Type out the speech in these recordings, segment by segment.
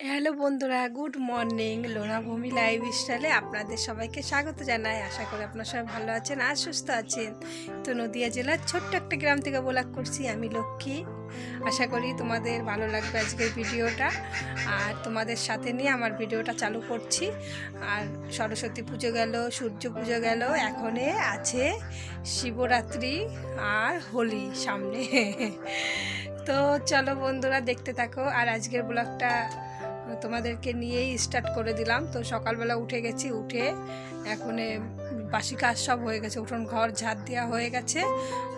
Hello বন্ধুরা, good morning. লোনাভূমি লাইফস্টাইলে আপনাদের সবাইকে স্বাগত জানাই। আশা করি আপনারা সবাই ভালো আছেন আর সুস্থ আছেন। তো নদিয়া জেলার ছোট্ট একটা গ্রাম থেকে ব্লগ করছি আমি, লক্ষ্মী। আশা করি তোমাদের ভালো লাগবে আজকের ভিডিওটা, আর তোমাদের সাথে নিয়ে আমার ভিডিওটা চালু করছি। আর সরস্বতী পুজো গেল, সূর্য পুজো গেল, এখনে আছে শিবরাত্রি আর হোলি সামনে। তো চলো বন্ধুরা, দেখতে থাকো। আর আজকের ব্লগটা তোমাদেরকে নিয়েই স্টার্ট করে দিলাম। তো সকালবেলা উঠে গেছি, উঠে এখন বাসি কাজ সব হয়ে গেছে। উঠোন ঘর ঝাড় দেওয়া হয়ে গেছে,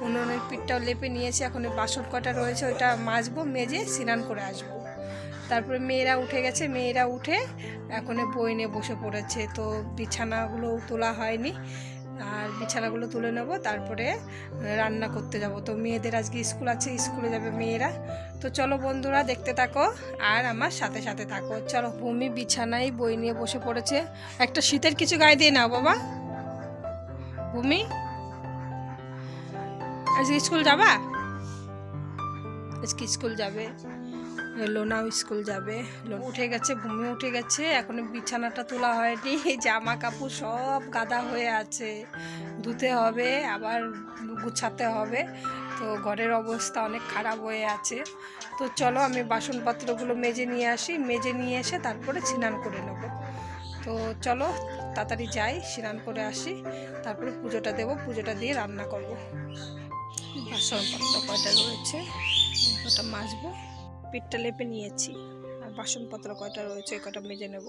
উনুনের পিঠটাও লেপে নিয়েছি। এখন বাসন কটা রয়েছে ওইটা মাজবো, মেজে স্নান করে আসবো। তারপরে মেয়েরা উঠে গেছে, মেয়েরা উঠে এখন বই নিয়ে বসে পড়েছে। তো বিছানাগুলো তোলা হয়নি, আর বিছানাগুলো তুলে নেব, তারপরে রান্না করতে যাব। তো মেয়েদের আজকে স্কুল আছে, স্কুলে যাবে মেয়েরা। তো চলো বন্ধুরা, দেখতে থাকো আর আমার সাথে সাথে থাকো। চলো। ভূমি বিছানায় বই নিয়ে বসে পড়েছে। একটা শীতের কিছু গায়ে দিয়ে নাও বাবা। ভূমি, আজকে স্কুল যাবা? আজকে স্কুল যাবে, লোনাও স্কুল যাবে। উঠে গেছে, ভূমি উঠে গেছে। এখন বিছানাটা তোলা হয়নি, জামা কাপড় সব গাদা হয়ে আছে, ধুতে হবে, আবার গুছাতে হবে। তো ঘরের অবস্থা অনেক খারাপ হয়ে আছে। তো চলো আমি বাসনপত্রগুলো মেজে নিয়ে আসি, মেজে নিয়ে এসে তারপরে স্নান করে নেব। তো চলো তাড়াতাড়ি যাই, স্নান করে আসি, তারপরে পুজোটা দেবো, পুজোটা দিয়ে রান্না করব। বাসনপত্র কয়টা রয়েছে ওটা মাজবো। পিঠটা লেপে নিয়েছি, আর বাসনপত্র কয়টা রয়েছে কয়টা মেজে নেব।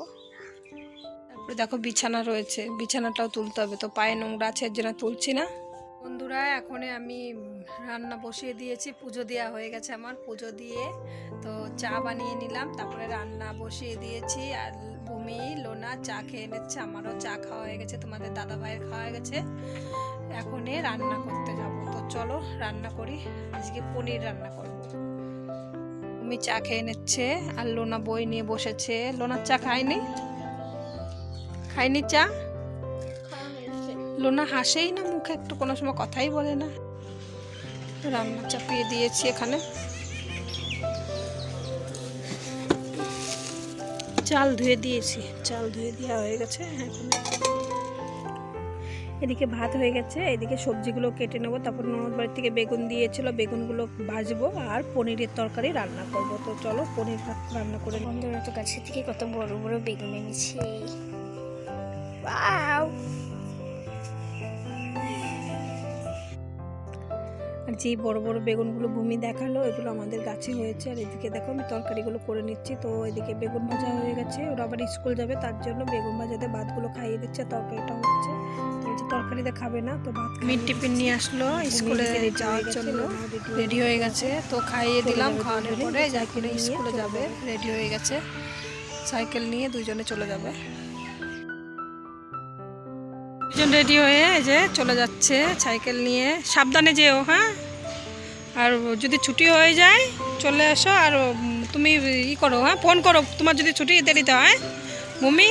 তারপরে দেখো বিছানা রয়েছে, বিছানাটাও তুলতে হবে। তো পায়ে নোংরা আছে, এর জন্য তুলছি না। বন্ধুরা, এখন আমি রান্না বসিয়ে দিয়েছি, পুজো দেওয়া হয়ে গেছে আমার। পুজো দিয়ে তো চা বানিয়ে নিলাম, তারপরে রান্না বসিয়ে দিয়েছি। আর ভূমি লোনা চা খেয়ে নিচ্ছে, আমারও চা খাওয়া হয়ে গেছে, তোমাদের দাদা ভাইয়ের খাওয়া হয়ে গেছে। এখন রান্না করতে যাব। তো চলো রান্না করি। আজকে পনির রান্না করব। ভূমি চা খেয়ে নিচ্ছে, আর লোনা বই নিয়ে বসেছে। লোনার চা খায়নি, খায়নি চা। লোনা হাসেই না মুখে, একটু কোনো সময় কথাই বলে না। রান্না চাপিয়ে দিয়েছি এখানে, চাল ধুয়ে দিয়েছি, চাল ধুয়ে দেওয়া হয়ে গেছে। এখন এদিকে ভাত হয়ে গেছে, এদিকে সবজিগুলো কেটে নেবো। তারপর ননদ বাড়ির থেকে বেগুন দিয়েছিল, বেগুনগুলো ভাজবো আর পনিরের তরকারি রান্না করব। তো চলো পনির রান্না করে। বন্ধুরা, তো গাছের থেকে কত বড় বড় বেগুন এনেছি। আর যে বড় বড় বেগুনগুলো ভূমি দেখালো, এগুলো আমাদের গাছে হয়েছে। আর এদিকে দেখো আমি তরকারিগুলো করে নিচ্ছি। তো এদিকে বেগুন ভাজা হয়ে গেছে, ওরা আবার স্কুল যাবে, তার জন্য বেগুন ভাজাতে ভাতগুলো খাইয়ে দিচ্ছে। তরকারিটা হচ্ছে, তো তরকারিতে খাবে না, তো ভাত। মিড টিফিন নিয়ে আসলো, স্কুলে যাওয়ার জন্য রেডি হয়ে গেছে। তো খাইয়ে দিলাম, খাওয়ানোর পরে যাকে স্কুলে যাবে রেডি হয়ে গেছে, সাইকেল নিয়ে দুজনে চলে যাবে। দুজন রেডি হয়ে এই যে চলে যাচ্ছে সাইকেল নিয়ে। সাবধানে যেও, হ্যাঁ। আর যদি ছুটি হয়ে যায় চলে এসো। আর তুমি ই করো, হ্যাঁ, ফোন করো তোমার যদি ছুটি দেরিতে হয়। ভূমি,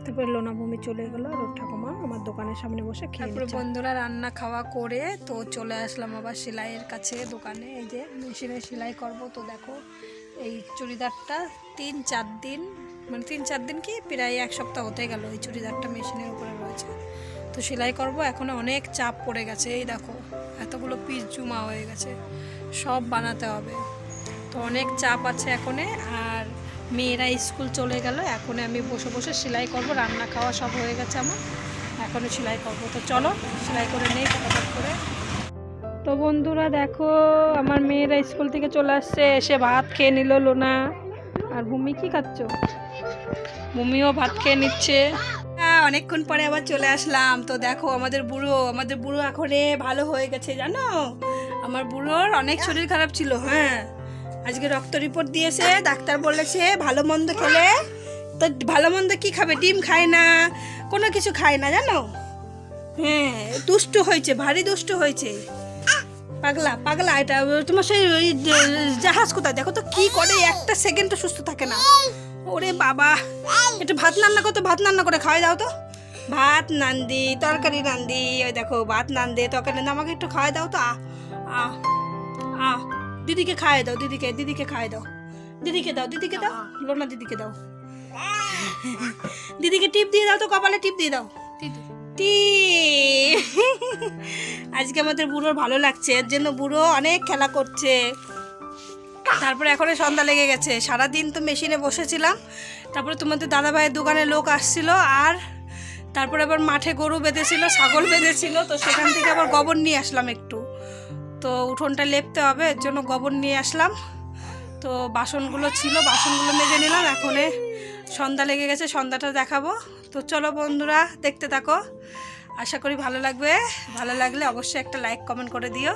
তারপরে লোনা ভূমি চলে গেল, আর ওর ঠাকুমা আমার দোকানের সামনে বসে খেয়ে। তারপরে বন্ধুরা রান্না খাওয়া করে তো চলে আসলাম আবার সেলাইয়ের কাছে, দোকানে। এই যে মেশিনে সেলাই করব। তো দেখো এই চুড়িদারটা 3-4 দিন, মানে 3-4 দিন কি প্রায় 1 সপ্তাহ হতে গেল এই চুড়িদারটা মেশিনের উপরে রয়েছে। তো সেলাই করব, এখন অনেক চাপ পড়ে গেছে। এই দেখো এতগুলো পিস জমা হয়ে গেছে, সব বানাতে হবে। তো অনেক চাপ আছে এখনে। আর মেয়েরা স্কুল চলে গেল, এখন আমি বসে বসে সেলাই করব। রান্না খাওয়া সব হয়ে গেছে আমার, এখনও সেলাই করব। তো চলো সেলাই করে নেই ফটাফট করে। তো বন্ধুরা দেখো আমার মেয়েরা স্কুল থেকে চলে আসছে, এসে ভাত খেয়ে নিল লোনা। আর ভূমি কি খাচ্ছ? ভূমিও ভাত খেয়ে নিচ্ছে। অনেকক্ষণ পরে আবার চলে আসলাম। তো দেখো আমাদের বুড়ো এখন ভালো হয়ে গেছে, জানো। আমার বুড়োর অনেক শরীর খারাপ ছিল, হ্যাঁ। আজকে রক্ত রিপোর্ট দিয়েছে, ডাক্তার বলেছে ভালো মন্দ খেলে। তো ভালো মন্দ কি খাবে, ডিম খায় না, কোনো কিছু খায় না, জানো। হ্যাঁ, দুষ্টু হয়েছে, ভারী দুষ্টু হয়েছে, পাগলা পাগলা। এটা তোমার সেই ওই জাহাজ কোথায় দেখো তো কি করে, একটা সেকেন্ডও সুস্থ থাকে না। ওরে বাবা, একটু ভাত রান্না করতো, ভাত রান্না করে খাওয়াই দাও তো। ভাত নান্দি, তরকারি নান্দি, ওই দেখো ভাত নান্দে, তরকারি নান্দে, আমাকে একটু খাওয়াই দাও তো। দিদিকে খাওয়াই দাও, দিদিকে খাওয়াই দাও। দিদিকে দাও লোনা দিদিকে দাও। দিদিকে টিপ দিয়ে দাও তো, কপালে টিপ দিয়ে দাও। আজকে আমাদের বুড়োর ভালো লাগছে, এর জন্য বুড়ো অনেক খেলা করছে। তারপরে এখন সন্ধ্যা লেগে গেছে, সারাদিন তো মেশিনে বসেছিলাম, তারপরে তোমাদের দাদাভাইয়ের দোকানে লোক আসছিল, আর তারপরে আবার মাঠে গরু বেঁধেছিল, ছাগল বেঁধেছিল, তো সেখান থেকে আবার গোবর নিয়ে আসলাম একটু। তো উঠোনটা লেপতে হবে, এর জন্য গোবর নিয়ে আসলাম। তো বাসনগুলো ছিল, বাসনগুলো মেজে নিলাম। এখন সন্ধ্যা লেগে গেছে, সন্ধ্যাটা দেখাবো। তো চলো বন্ধুরা, দেখতে থাকো, আশা করি ভালো লাগবে। ভালো লাগলে অবশ্যই একটা লাইক কমেন্ট করে দিও।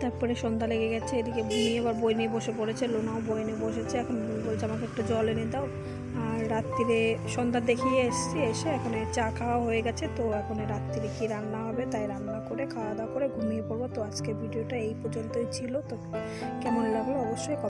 তারপরে সন্ধ্যা লেগে গেছে, এদিকে মেয়ে আবার বই নিয়ে বসে পড়েছে, লোনাও বই নিয়ে বসেছে। এখন বলছে আমাকে একটু জল এনে দাও। আর রাত্রিরে সন্ধ্যা দেখিয়ে এসে এখন চা খাওয়া হয়ে গেছে। তো এখন রাত্রিরে কি রান্না হবে তাই রান্না করে খাওয়া দাওয়া করে ঘুমিয়ে পড়বো। তো আজকে ভিডিওটা এই পর্যন্তই ছিল। তো কেমন লাগলো অবশ্যই